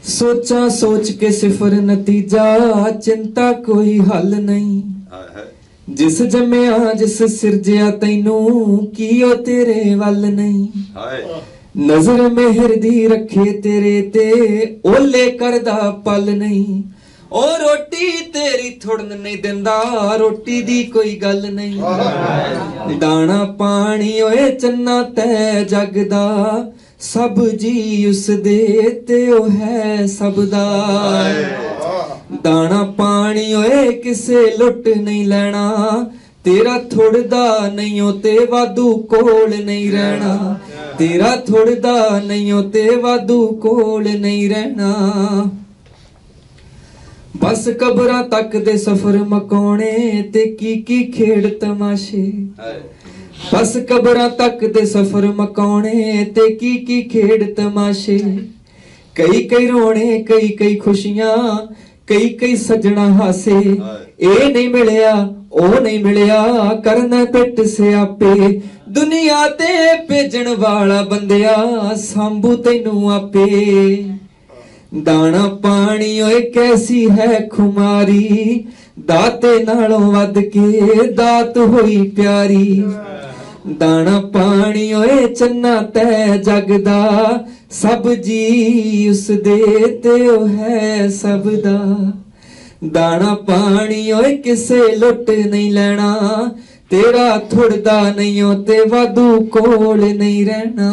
सोचा सोच के सिफर नतीजा, चिंता कोई हल नहीं। जिस जम्मिया जिस सिरजिया तैनू कीओ तेरे वल नहीं। नजर मेहर दी रखे तेरे ते ओले करदा पल नहीं। ओ रोटी तेरी थुड़न नहीं दिंदा, रोटी दी कोई गल नहीं। दाना पानी ओए चन्ना तै जगदा, सब जी उस दे ते ओ है सबदा। दाना पानी ओए किसे लुट नहीं लेना, तेरा थुड़दा नहीं हो ते वादू कोल नहीं रहना। तेरा थुड़दा नहीं हो ते वादू कोल नहीं रहना। बस कबरां तक दे सफर मकाने ते की खेड़ तमाशे। बस कबरां तक दे सफर मकाने ते की खेड़ तमाशे। कई कई रोने कई कई खुशियां, कई कई सजना हासे। ए नहीं मिलिया ओ नहीं मिलिया, करना पिट स्यापे। दुनिया ते भेजण वाला बंदिया, सांभू तैनू आपे। दाना पानी ओए कैसी है खुमारी, दाते नालों वध के दात होई प्यारी। दाना पानी ओए चन्ना तै जगदा, सब जी उस दे ते ओ है सबदा। दाना पानी ओए किसे लुट नहीं लेना, तेरा थुड़दा नहीं हो ते वादू कोल नहीं रहना।